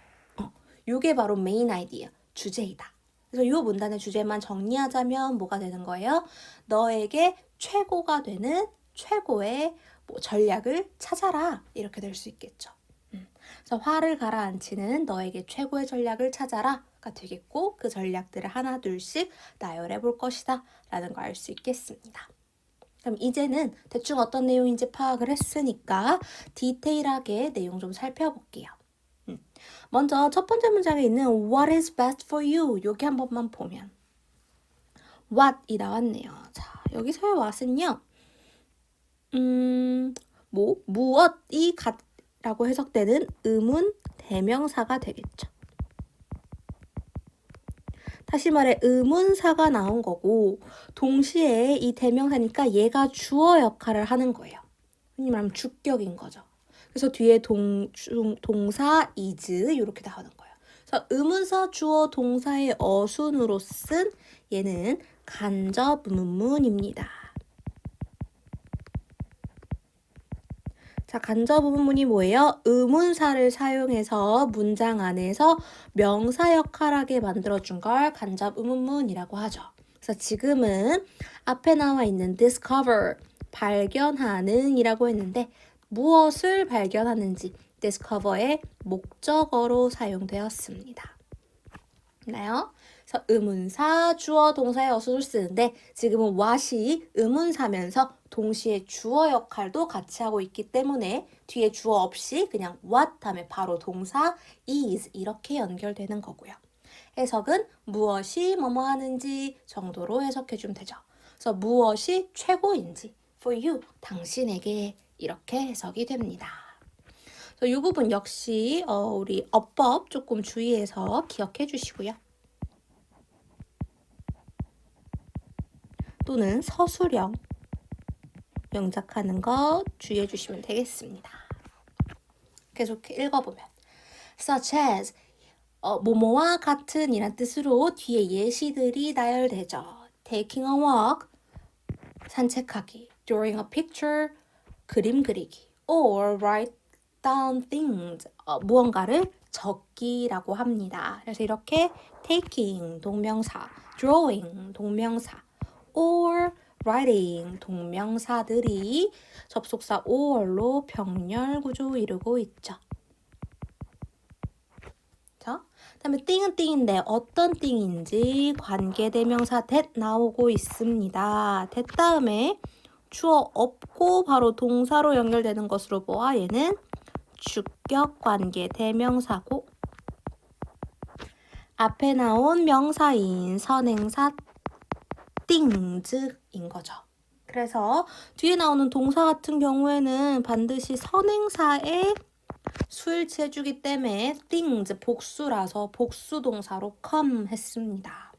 요게 바로 메인 아이디어, 주제이다. 그래서 이 문단의 주제만 정리하자면 뭐가 되는 거예요? 너에게 최고가 되는 최고의 전략을 찾아라. 이렇게 될 수 있겠죠. 그래서 화를 가라앉히는 너에게 최고의 전략을 찾아라가 되겠고, 그 전략들을 하나 둘씩 나열해 볼 것이다 라는 걸 알 수 있겠습니다. 그럼 이제는 대충 어떤 내용인지 파악을 했으니까 디테일하게 내용 좀 살펴볼게요. 먼저 첫 번째 문장에 있는 What is best for you? 여기 한 번만 보면 What이 나왔네요. 자, 여기서의 what은요. 무엇이 라고 해석되는 의문 대명사가 되겠죠. 다시 말해 의문사가 나온 거고 동시에 이 대명사니까 얘가 주어 역할을 하는 거예요. 흔히 말하면 주격인 거죠. 그래서 뒤에 동사 is 이렇게 나오는 거예요. 그래서 의문사 주어 동사의 어순으로 쓴 얘는 간접 의문문입니다. 자, 간접 의문문이 뭐예요? 의문사를 사용해서 문장 안에서 명사 역할하게 만들어준 걸 간접 의문문이라고 하죠. 그래서 지금은 앞에 나와 있는 discover, 발견하는 이라고 했는데 무엇을 발견하는지 discover의 목적어로 사용되었습니다. 나요? 그래서 의문사, 주어, 동사의 어순을 쓰는데 지금은 what이 의문사면서 동시에 주어 역할도 같이 하고 있기 때문에 뒤에 주어 없이 그냥 what 다음에 바로 동사 is 이렇게 연결되는 거고요. 해석은 무엇이 뭐뭐 하는지 정도로 해석해주면 되죠. 그래서 무엇이 최고인지 for you, 당신에게 이렇게 해석이 됩니다. 그래서 이 부분 역시 우리 어법 조금 주의해서 기억해 주시고요. 또는 서술형 명작하는 거 주의해 주시면 되겠습니다. 계속 읽어보면 such as 뭐뭐와 같은 이란 뜻으로 뒤에 예시들이 나열되죠. taking a walk, 산책하기, drawing a picture, 그림 그리기, or write down things, 무언가를 적기라고 합니다. 그래서 이렇게 taking 동명사, drawing 동명사, or writing 동명사들이 접속사 or로 병렬 구조 이루고 있죠. 자, 그다음에 띵은 띵인데 어떤 띵인지 관계대명사 that 나오고 있습니다. that 다음에 주어 없고 바로 동사로 연결되는 것으로 보아 얘는 주격 관계대명사고 앞에 나온 명사인 선행사 things인 거죠. 그래서 뒤에 나오는 동사 같은 경우에는 반드시 선행사에 수일치 해주기 때문에 things 복수라서 복수 동사로 come 했습니다.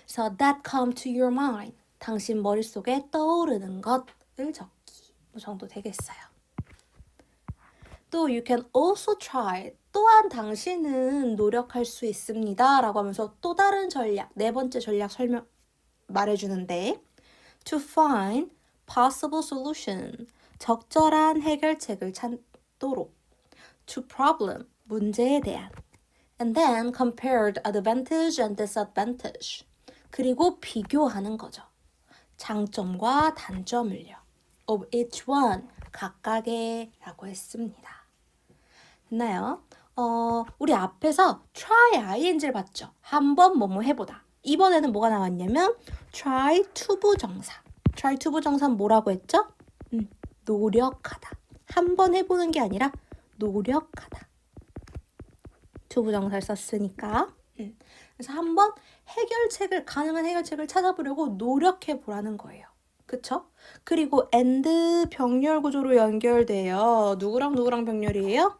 그래서 that come to your mind, 당신 머릿속에 떠오르는 것을 적기 정도 되겠어요. 또 you can also try, 또한 당신은 노력할 수 있습니다 라고 하면서 또 다른 전략, 네 번째 전략 말해주는데 to find possible solution, 적절한 해결책을 찾도록. To problem, 문제에 대한. And then compared advantage and disadvantage. 그리고 비교하는 거죠. 장점과 단점을요. Of each one, 각각의 라고 했습니다. 됐나요? 우리 앞에서 try ing를 봤죠. 한번 뭐뭐 해보다. 이번에는 뭐가 나왔냐면 try 투부정사. try 투부정사는 뭐라고 했죠? 노력하다. 한번 해보는 게 아니라 노력하다. 투부정사를 썼으니까. 그래서 한번 가능한 해결책을 찾아보려고 노력해 보라는 거예요. 그쵸? 그리고 and 병렬 구조로 연결돼요. 누구랑 누구랑 병렬이에요?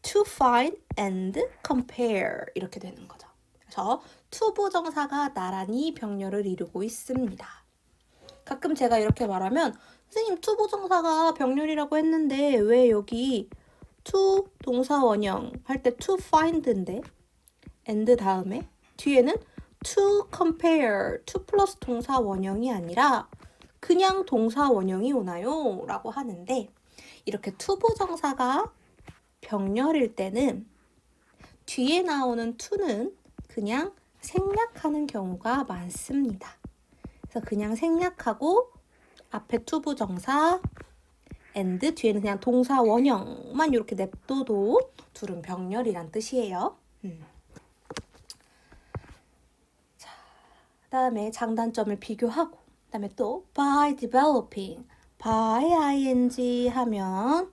To find and compare 이렇게 되는 거죠. 그래서 투부정사가 나란히 병렬을 이루고 있습니다. 가끔 제가 이렇게 말하면 선생님 투부정사가 병렬이라고 했는데 왜 여기 to 동사 원형 할 때 to find인데 and 다음에 뒤에는 to compare, to 플러스 동사 원형이 아니라 그냥 동사 원형이 오나요? 라고 하는데 이렇게 투부정사가 병렬일 때는 뒤에 나오는 to는 그냥 생략하는 경우가 많습니다. 그래서 그냥 생략하고 앞에 투부정사 and 뒤에는 그냥 동사 원형만 이렇게 냅둬도 둘은 병렬이란 뜻이에요. 자, 그다음에 장단점을 비교하고 그다음에 또 by developing, by ing 하면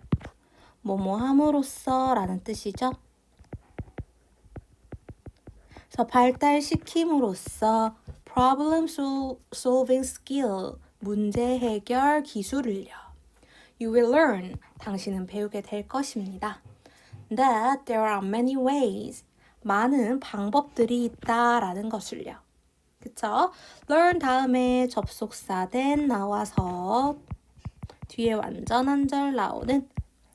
뭐뭐 함으로써 라는 뜻이죠. 그래서 발달시킴으로써 problem solving skill, 문제 해결 기술을요. You will learn, 당신은 배우게 될 것입니다. That there are many ways, 많은 방법들이 있다라는 것을요. 그쵸? learn 다음에 접속사 then 나와서 뒤에 완전 한 절 나오는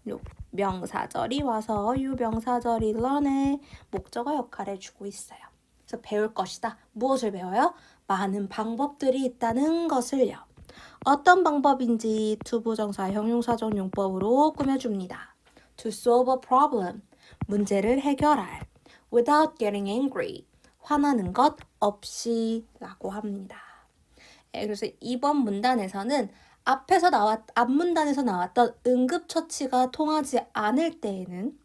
요 명사절이 와서 이 명사절이 learn의 목적어 역할을 해주고 있어요. 그래서 배울 것이다. 무엇을 배워요? 많은 방법들이 있다는 것을요. 어떤 방법인지 투부정사 형용사적 용법으로 꾸며줍니다. To solve a problem, 문제를 해결할. Without getting angry, 화나는 것 없이 라고 합니다. 그래서 이번 문단에서는 앞문단에서 나왔던 응급처치가 통하지 않을 때에는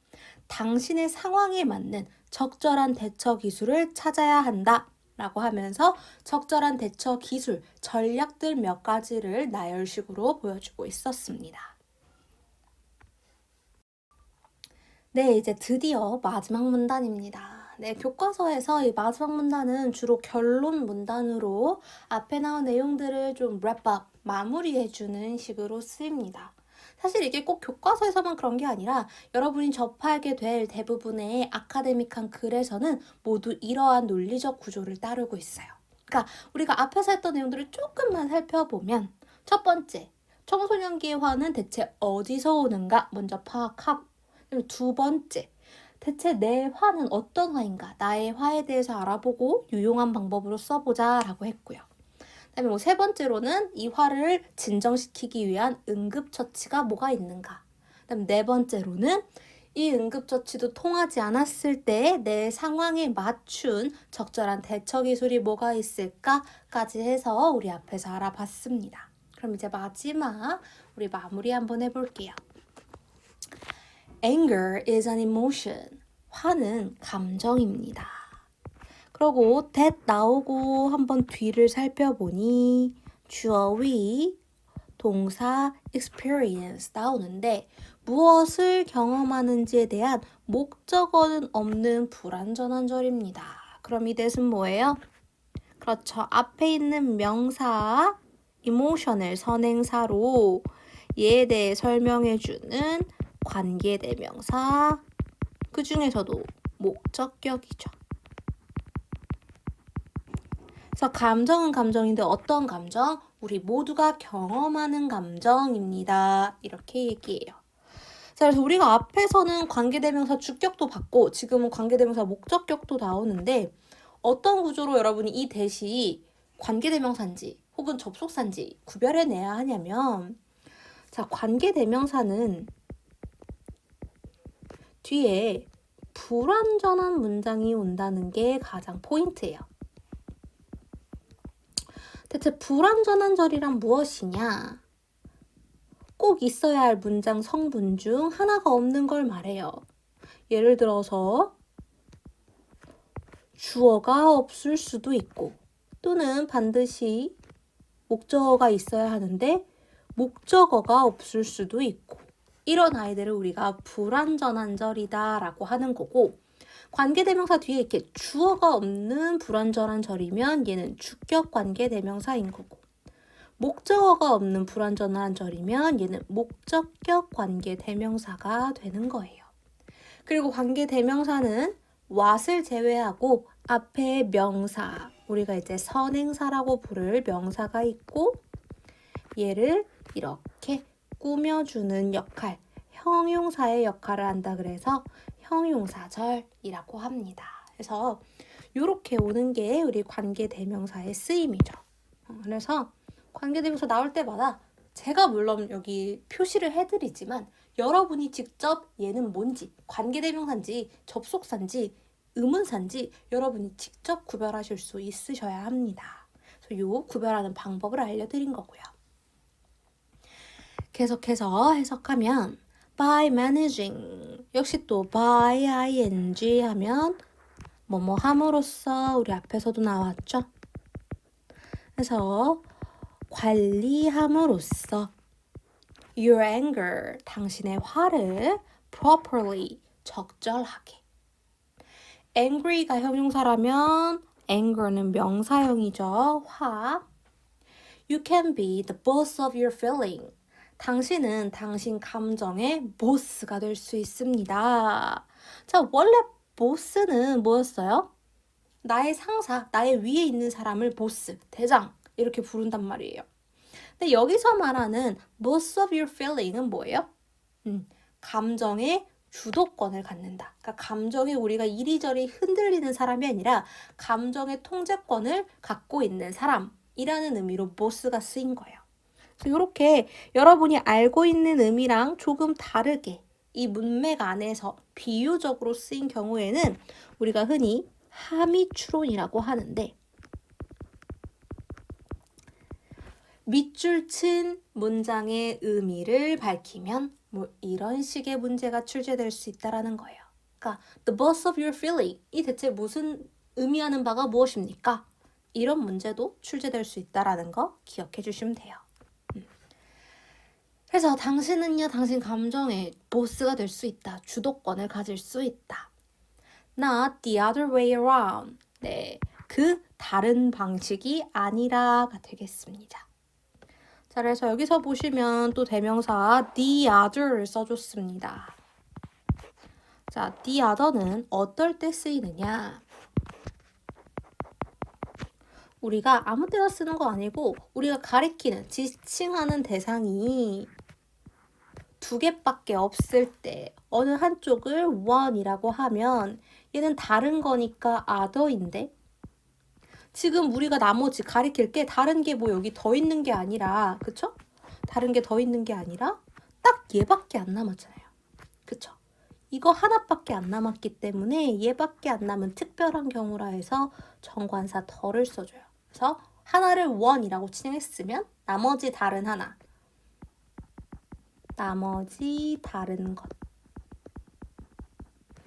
당신의 상황에 맞는 적절한 대처 기술을 찾아야 한다 라고 하면서 적절한 대처 기술, 전략들 몇 가지를 나열식으로 보여주고 있었습니다. 네, 이제 드디어 마지막 문단입니다. 네, 교과서에서 이 마지막 문단은 주로 결론 문단으로 앞에 나온 내용들을 좀 wrap-up, 마무리해주는 식으로 쓰입니다. 사실 이게 꼭 교과서에서만 그런 게 아니라 여러분이 접하게 될 대부분의 아카데믹한 글에서는 모두 이러한 논리적 구조를 따르고 있어요. 그러니까 우리가 앞에서 했던 내용들을 조금만 살펴보면 첫 번째, 청소년기의 화는 대체 어디서 오는가 먼저 파악하고 그리고 두 번째, 대체 내 화는 어떤 화인가 나의 화에 대해서 알아보고 유용한 방법으로 써보자 라고 했고요. 그다음에 세 번째로는 이 화를 진정시키기 위한 응급처치가 뭐가 있는가. 그다음에 네 번째로는 이 응급처치도 통하지 않았을 때 내 상황에 맞춘 적절한 대처 기술이 뭐가 있을까까지 해서 우리 앞에서 알아봤습니다. 그럼 이제 마지막 우리 마무리 한번 해볼게요. Anger is an emotion. 화는 감정입니다. 그리고 that 나오고 한번 뒤를 살펴보니 주어위 동사 experience 나오는데 무엇을 경험하는지에 대한 목적어는 없는 불완전한 절입니다. 그럼 이 that은 뭐예요? 그렇죠. 앞에 있는 명사 emotion을 선행사로 얘에 대해 설명해주는 관계대명사 그 중에서도 목적격이죠. 그래서 감정은 감정인데 어떤 감정? 우리 모두가 경험하는 감정입니다. 이렇게 얘기해요. 자, 그래서 우리가 앞에서는 관계대명사 주격도 받고 지금은 관계대명사 목적격도 나오는데 어떤 구조로 여러분이 이 대시 관계대명사인지 혹은 접속사인지 구별해내야 하냐면 자, 관계대명사는 뒤에 불완전한 문장이 온다는 게 가장 포인트예요. 대체 불완전한 절이란 무엇이냐? 꼭 있어야 할 문장 성분 중 하나가 없는 걸 말해요. 예를 들어서 주어가 없을 수도 있고 또는 반드시 목적어가 있어야 하는데 목적어가 없을 수도 있고 이런 아이들을 우리가 불완전한 절이다 라고 하는 거고 관계대명사 뒤에 이렇게 주어가 없는 불완전한 절이면 얘는 주격 관계대명사인 거고 목적어가 없는 불완전한 절이면 얘는 목적격 관계대명사가 되는 거예요. 그리고 관계대명사는 what을 제외하고 앞에 명사, 우리가 이제 선행사라고 부를 명사가 있고 얘를 이렇게 꾸며주는 역할, 형용사의 역할을 한다 그래서 형용사절이라고 합니다. 그래서 이렇게 오는 게 우리 관계대명사의 쓰임이죠. 그래서 관계대명사 나올 때마다 제가 물론 여기 표시를 해드리지만 여러분이 직접 얘는 뭔지, 관계대명사인지 접속사인지 의문사인지 여러분이 직접 구별하실 수 있으셔야 합니다. 그래서 이 구별하는 방법을 알려드린 거고요. 계속해서 해석하면 by managing 역시 또 by ing 하면 뭐뭐 함으로써 우리 앞에서도 나왔죠. 그래서 관리함으로써 your anger 당신의 화를 properly 적절하게 angry가 형용사라면 anger는 명사형이죠. 화 you can be the boss of your feeling 당신은 당신 감정의 보스가 될 수 있습니다. 자, 원래 보스는 뭐였어요? 나의 상사, 나의 위에 있는 사람을 보스, 대장 이렇게 부른단 말이에요. 근데 여기서 말하는 boss of your feeling은 뭐예요? 감정의 주도권을 갖는다. 그러니까 감정에 우리가 이리저리 흔들리는 사람이 아니라 감정의 통제권을 갖고 있는 사람이라는 의미로 boss가 쓰인 거예요. 이렇게 여러분이 알고 있는 의미랑 조금 다르게 이 문맥 안에서 비유적으로 쓰인 경우에는 우리가 흔히 함의 추론이라고 하는데 밑줄 친 문장의 의미를 밝히면 뭐 이런 식의 문제가 출제될 수 있다는 거예요. 그러니까 the boss of your feeling 이 대체 무슨 의미하는 바가 무엇입니까? 이런 문제도 출제될 수 있다는 거 기억해 주시면 돼요. 그래서 당신은요, 당신 감정의 보스가 될 수 있다. 주도권을 가질 수 있다. Not the other way around. 네, 그 다른 방식이 아니라가 되겠습니다. 자, 그래서 여기서 보시면 또 대명사 the other를 써줬습니다. 자, the other는 어떨 때 쓰이느냐? 우리가 아무 때나 쓰는 거 아니고 우리가 가리키는, 지칭하는 대상이 두 개밖에 없을 때 어느 한쪽을 one이라고 하면 얘는 다른 거니까 other인데 지금 우리가 나머지 가리킬 게 다른 게 뭐 여기 더 있는 게 아니라 그쵸? 다른 게 더 있는 게 아니라 딱 얘밖에 안 남았잖아요. 그쵸? 이거 하나밖에 안 남았기 때문에 얘밖에 안 남은 특별한 경우라 해서 정관사 더를 써줘요. 그래서 하나를 one이라고 칭했으면 나머지 다른 하나 나머지 다른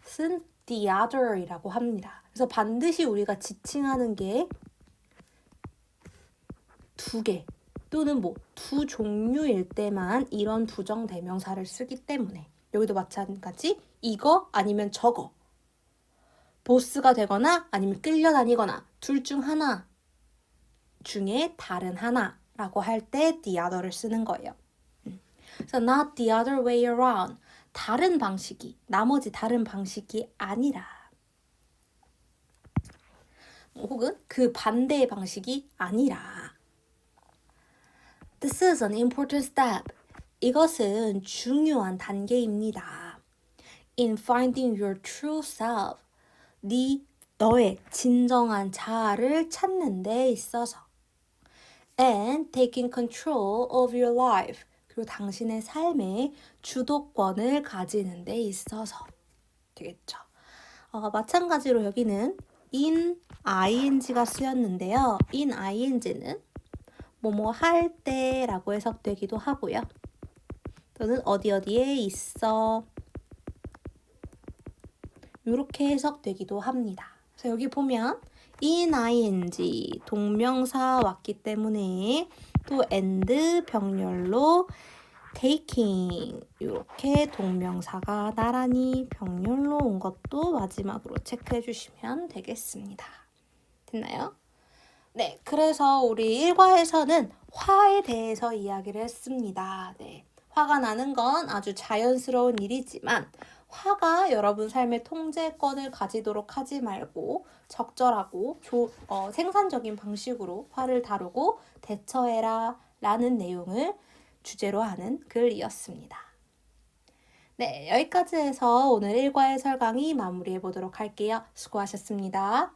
것은 the other이라고 합니다. 그래서 반드시 우리가 지칭하는 게 두 개 또는 뭐 두 종류일 때만 이런 부정대명사를 쓰기 때문에 여기도 마찬가지 이거 아니면 저거 보스가 되거나 아니면 끌려다니거나 둘 중 하나 중에 다른 하나라고 할 때 the other를 쓰는 거예요. 그래서 not the other way around. 다른 방식이, 나머지 다른 방식이 아니라. 혹은 그 반대의 방식이 아니라. This is an important step. 이것은 중요한 단계입니다. In finding your true self. 너의 진정한 자아를 찾는 데 있어서. And taking control of your life. 그리고 당신의 삶의 주도권을 가지는 데 있어서 되겠죠. 마찬가지로 여기는 in ing가 쓰였는데요. in ing는 뭐뭐 할 때라고 해석되기도 하고요. 또는 어디 어디에 있어 이렇게 해석되기도 합니다. 그래서 여기 보면 in ing 동명사 왔기 때문에 또 and 병렬로 taking 이렇게 동명사가 나란히 병렬로 온 것도 마지막으로 체크해 주시면 되겠습니다. 됐나요? 네, 그래서 우리 1과에서는 화에 대해서 이야기를 했습니다. 네, 화가 나는 건 아주 자연스러운 일이지만 화가 여러분 삶의 통제권을 가지도록 하지 말고 적절하고 생산적인 방식으로 화를 다루고 대처해라 라는 내용을 주제로 하는 글이었습니다. 네, 여기까지 해서 오늘 1과의 설강의 마무리해 보도록 할게요. 수고하셨습니다.